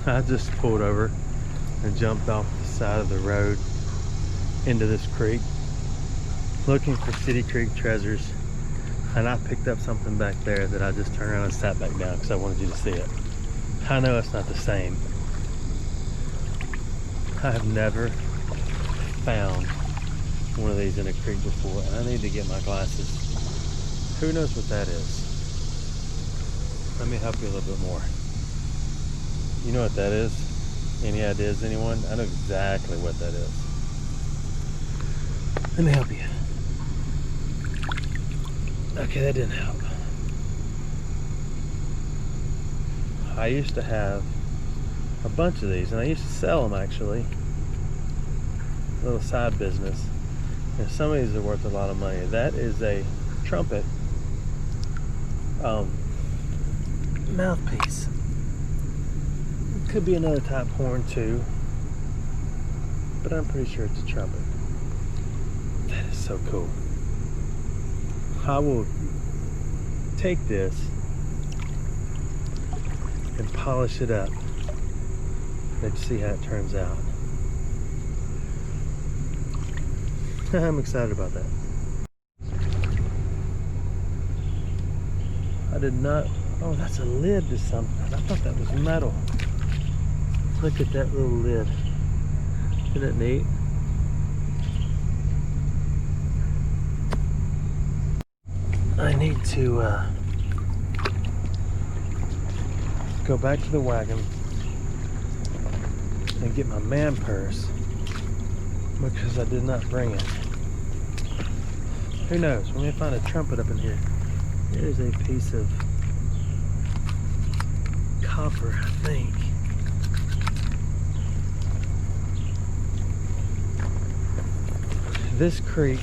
I just pulled over and jumped off the side of the road into this creek looking for City Creek treasures, and I picked up something back there that I just turned around and sat back down because I wanted you to see it. I know it's not the same. I have never found one of these in a creek before, and I need to get my glasses. Who knows what that is? Let me help you a little bit more. You know what that is? Any ideas, anyone? I know exactly what that is. Let me help you. Okay, that didn't help. I used to have a bunch of these, and I used to sell them actually. A little side business. And some of these are worth a lot of money. That is a trumpet mouthpiece. It could be another type horn too, but I'm pretty sure it's a trumpet. That is so cool. I will take this and polish it up. Let's see how it turns out. I'm excited about that. I did not. Oh, that's a lid to something. I thought that was metal. Look at that little lid. Isn't it neat? I need to go back to the wagon and get my man purse because I did not bring it. Who knows? We may find a trumpet up in here. There's a piece of copper, I think. This creek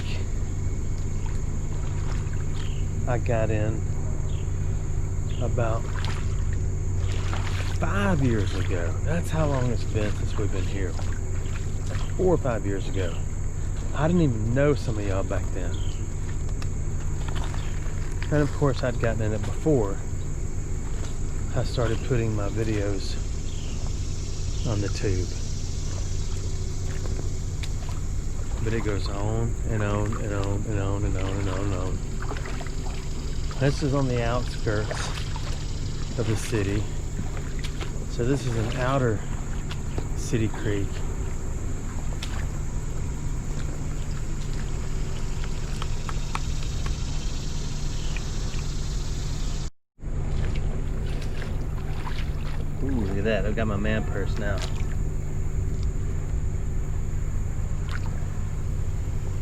I got in about 5 years ago. That's how long it's been since we've been here. 4 or 5 years ago. I didn't even know some of y'all back then. And of course I'd gotten in it before I started putting my videos on the tube. But it goes on and on and on and on and on and on and on. This is on the outskirts of the city. So this is an outer city creek. Ooh, look at that. I've got my man purse now.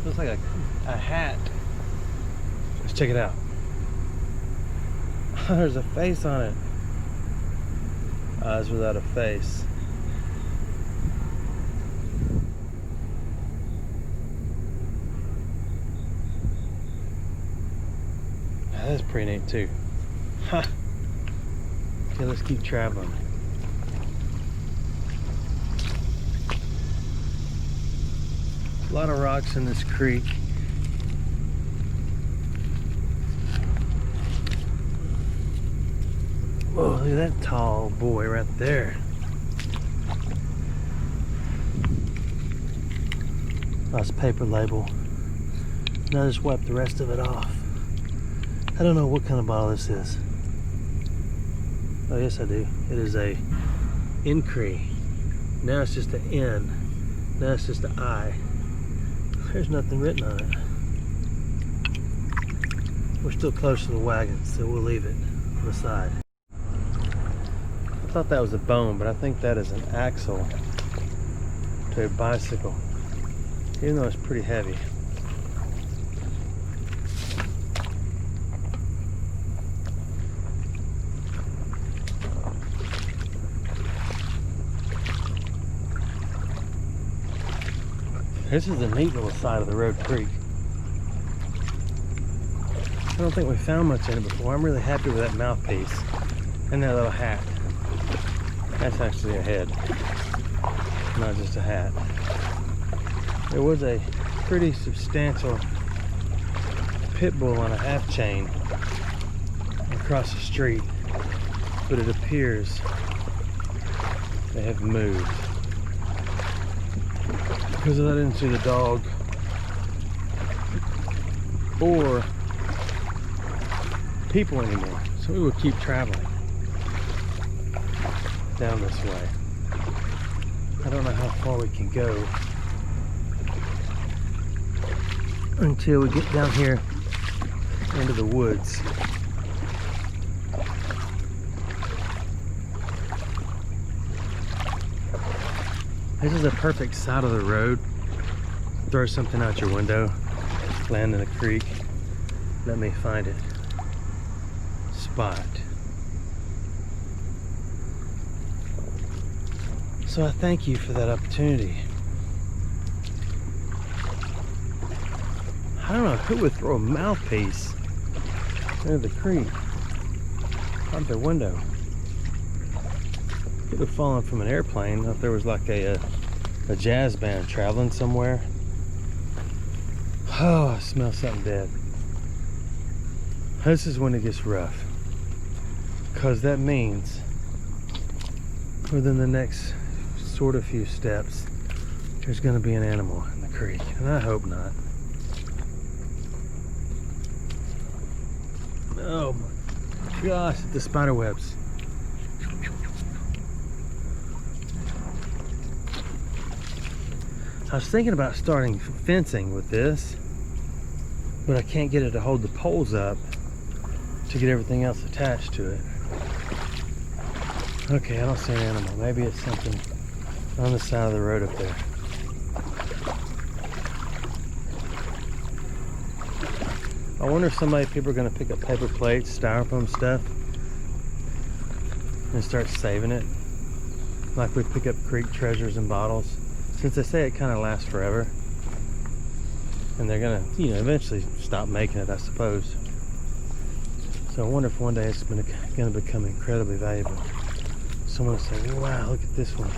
Looks like a hat. Let's check it out. There's a face on it. Eyes without a face. That's pretty neat too. Ha! Okay, let's keep traveling. A lot of rocks in this creek. Whoa, look at that tall boy right there. Nice paper label. Now just wipe the rest of it off. I don't know what kind of bottle this is. Oh yes I do. It is a Incree. Now it's just an N. Now it's just an I. There's nothing written on it. We're still close to the wagon, so we'll leave it on the side. I thought that was a bone, but I think that is an axle to a bicycle, even though it's pretty heavy. This is a neat little side of the road creek. I don't think we found much in it before. I'm really happy with that mouthpiece and that little hat. That's actually a head, not just a hat. There was a pretty substantial pit bull on a half chain across the street, but it appears they have moved. Because I didn't see the dog or people anymore. So we will keep traveling down this way. I don't know how far we can go until we get down here into the woods. This is a perfect side of the road. Throw something out your window, land in a creek, let me find it. Spot. So I thank you for that opportunity. I don't know who would throw a mouthpiece into the creek out the window. Could have fallen from an airplane if there was like a jazz band traveling somewhere. Oh, I smell something dead. This is when it gets rough, because that means within the next sort of few steps there's going to be an animal in the creek, and I hope not. Oh my gosh, the spider webs. I was thinking about starting fencing with this, but I can't get it to hold the poles up to get everything else attached to it. Okay, I don't see an animal. Maybe it's something on the side of the road up there. I wonder if people are going to pick up paper plates, styrofoam stuff, and start saving it, like we pick up creek treasures and bottles. Since they say it kind of lasts forever, and they're gonna, eventually stop making it, I suppose. So I wonder if one day it's gonna become incredibly valuable. Someone will say, "Wow, look at this one.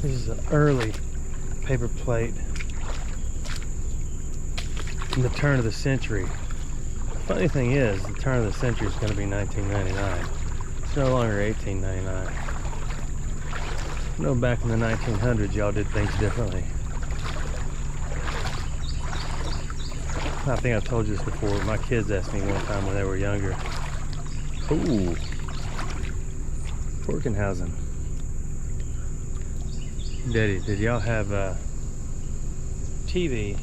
This is an early paper plate in the turn of the century." The funny thing is, the turn of the century is going to be 1999. It's no longer 1899. I know back in the 1900s, y'all did things differently. I think I've told you this before. My kids asked me one time when they were younger, "Ooh, Forkenhausen. Daddy, did y'all have a TV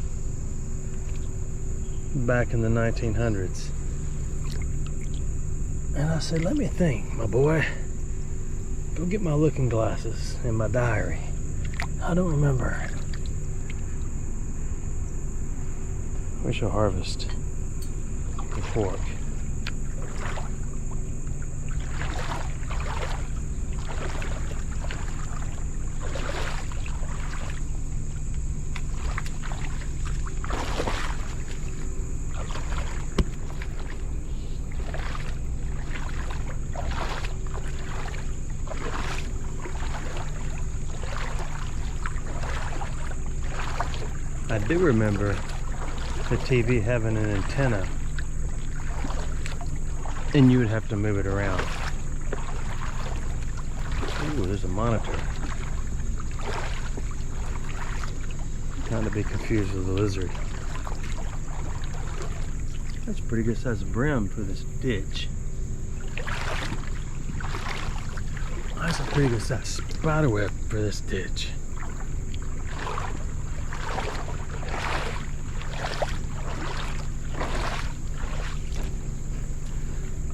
back in the 1900s?" And I said, "Let me think, my boy. Go get my looking glasses and my diary. I don't remember." We shall harvest the fork. I do remember the TV having an antenna, and you would have to move it around. Ooh, there's a monitor. Not to be confused with a lizard. That's a pretty good sized brim for this ditch. That's a pretty good sized spider web for this ditch.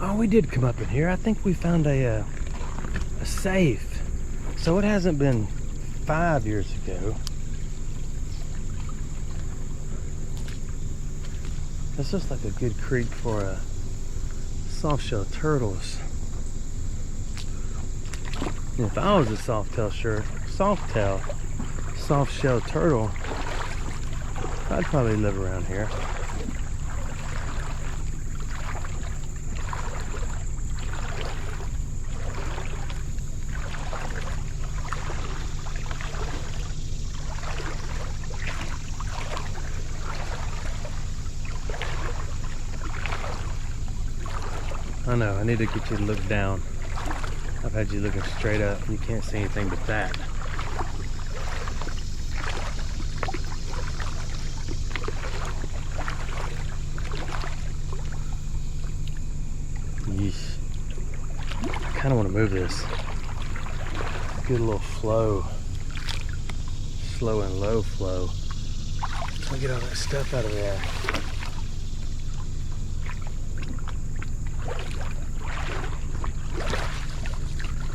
Oh, we did come up in here. I think we found a safe. So it hasn't been 5 years ago. This looks like a good creek for soft-shell turtles. And if I was a soft-shell turtle, I'd probably live around here. I know, I need to get you to look down. I I've had you looking straight up. You can't see anything but that. Yeesh. I kind of want to move this. Good little flow. Slow and low flow. Let me get all that stuff out of there.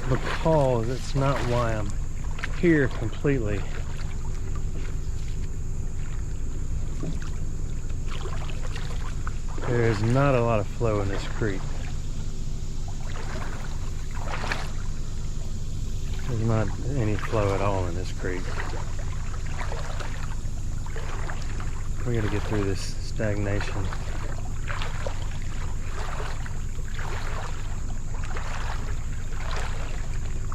Because it's not why I'm here completely. There is not a lot of flow in this creek. There's not any flow at all in this creek. We gotta get through this stagnation.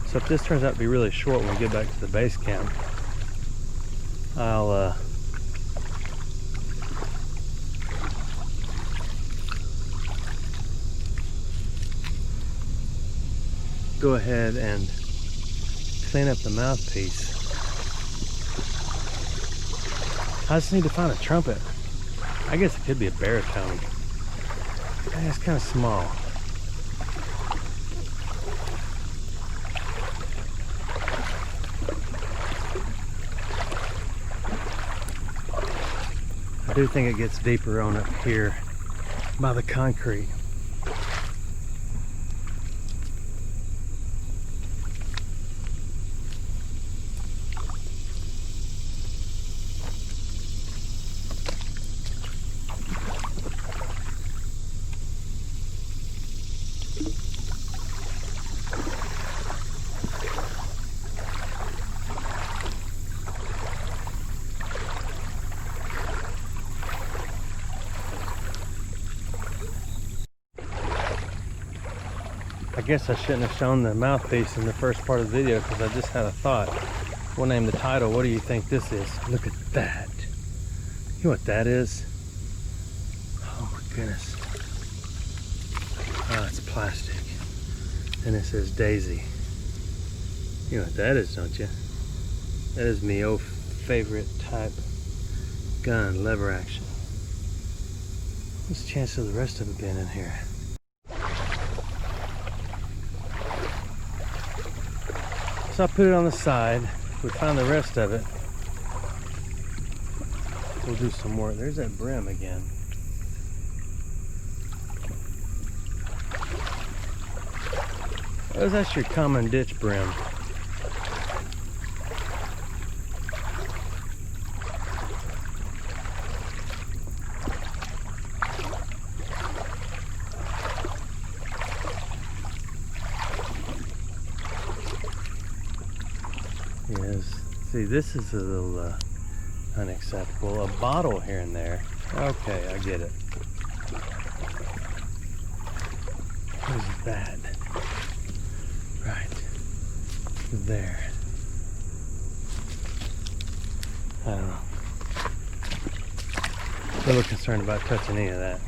So if this turns out to be really short when we get back to the base camp, I'll go ahead and clean up the mouthpiece. I just need to find a trumpet. I guess it could be a baritone. It's kind of small. I do think it gets deeper on up here by the concrete. I guess I shouldn't have shown the mouthpiece in the first part of the video because I just had a thought. We'll name the title, what do you think this is? Look at that. You know what that is? Oh my goodness. Oh, it's plastic. And it says Daisy. You know what that is, don't you? That is me old favorite type gun, lever action. What's the chance of the rest of it being in here? So I put it on the side. If we find the rest of it, we'll do some more. There's that brim again. That's your common ditch brim. Yes. See, this is a little unacceptable. A bottle here and there. Okay, I get it. What is that? Right there. I don't know. A little concerned about touching any of that.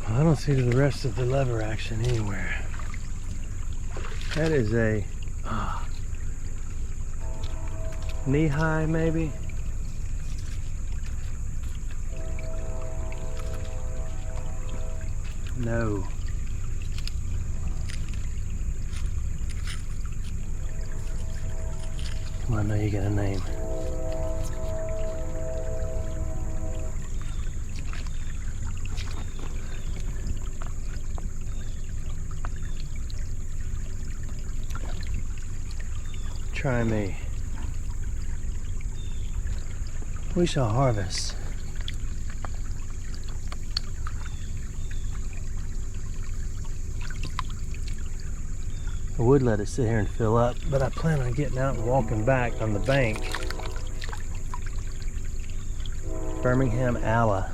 I don't see the rest of the lever action anywhere. That is a knee high, maybe. No. Come on, now you got a name. Try me. We shall harvest. I would let it sit here and fill up, but I plan on getting out and walking back on the bank Birmingham Allah.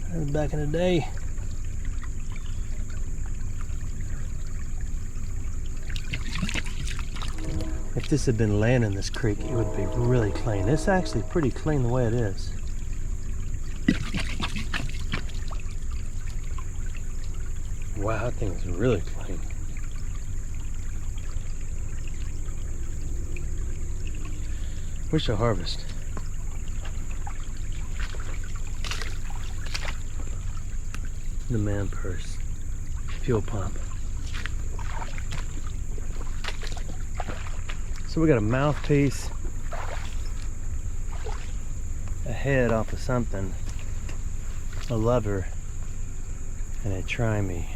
That was back in the day. If this had been land in this creek, it would be really clean. It's actually pretty clean the way it is. Wow, that thing is really clean. Wish I harvest. The man purse. Fuel pump. So we got a mouthpiece, a head off of something, a lever, and a try me.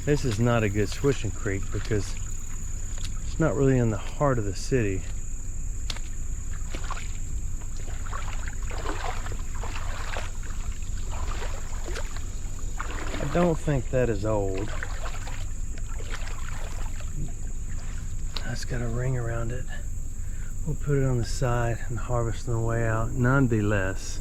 This is not a good swishing creek because it's not really in the heart of the city. I don't think that is old. That's got a ring around it. We'll put it on the side and harvest on the way out, nonetheless.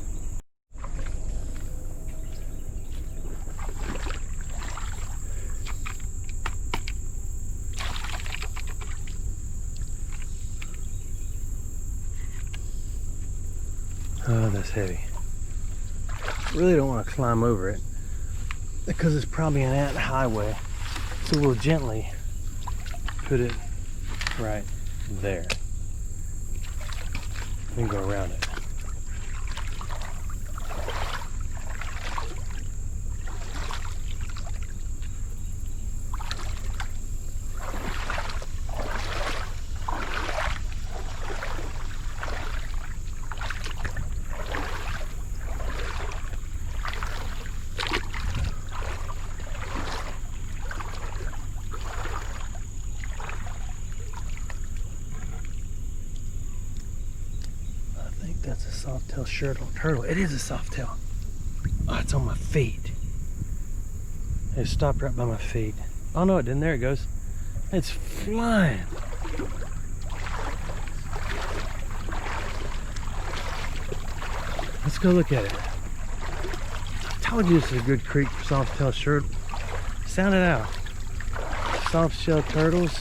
Oh, that's heavy. Really don't want to climb over it because it's probably an ant highway. So we'll gently put it right there and go around it. That's a soft-tailed turtle. It is a soft-tail. Oh, it's on my feet. It stopped right by my feet. Oh no, it didn't. There it goes. It's flying. Let's go look at it. I told you this is a good creek for soft-tailed short. Sound it out. Soft-shell turtles.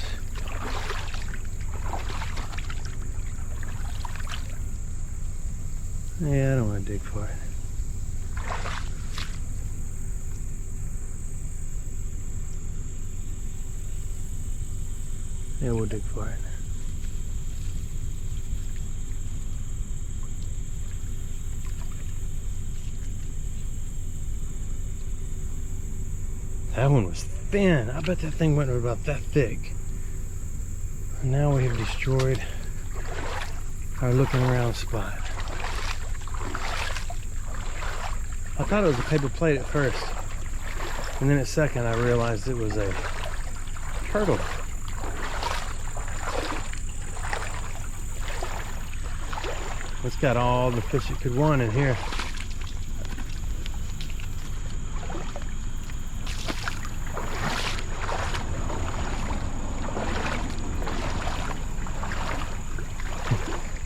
Yeah, I don't want to dig for it. Yeah, we'll dig for it. That one was thin. I bet that thing went about that thick. And now we have destroyed our looking around spot. I thought it was a paper plate at first, and then at second I realized it was a turtle. It's got all the fish it could want in here.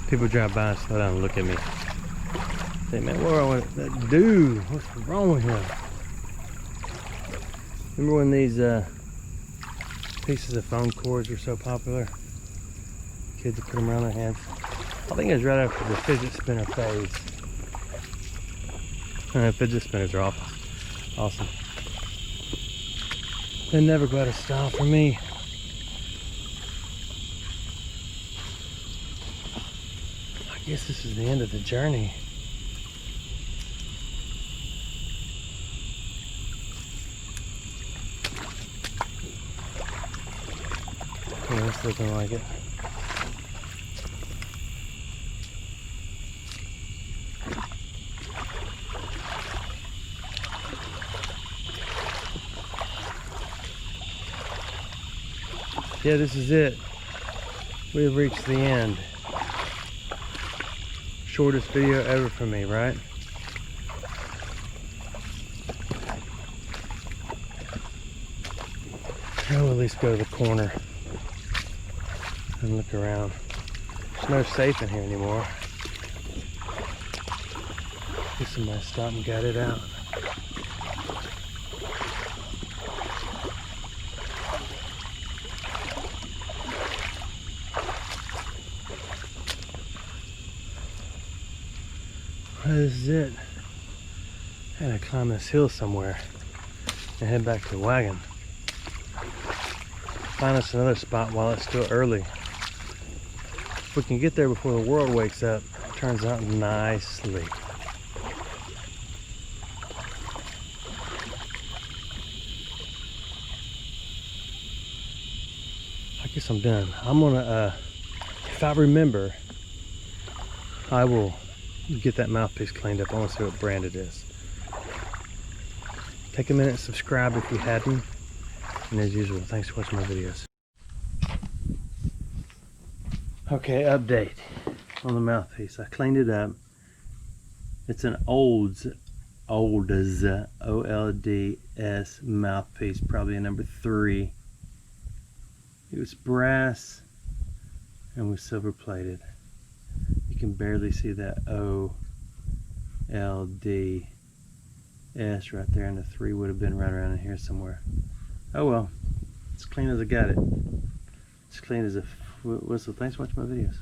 People drive by and slow down and look at me. Say, man, what wrong with that dude? What's wrong with him? Remember when these pieces of phone cords were so popular? Kids would put them around their heads. I think it was right after the fidget spinner phase. Fidget spinners are awesome. They never go out of style for me. I guess this is the end of the journey. Yeah, it's looking like it. Yeah, this is it. We have reached the end. Shortest video ever for me, right? I'll at least go to the corner and look around. There's no safe in here anymore. Guess somebody stopped and got it out. This is it. I gotta climb this hill somewhere and head back to the wagon. Find us another spot while it's still early. If we can get there before the world wakes up, it turns out nicely. I guess I'm done. I'm gonna, if I remember, I will get that mouthpiece cleaned up. I want to see what brand it is. Take a minute and subscribe if you hadn't. And as usual, thanks for watching my videos. Okay, update on the mouthpiece. I cleaned it up. It's an Olds, O-L-D-S mouthpiece, probably a number 3. It was brass and was silver plated. You can barely see that O-L-D-S right there, and the 3 would have been right around in here somewhere. Oh well, it's clean as I got it. It's clean as a whistle. Thanks for watching my videos.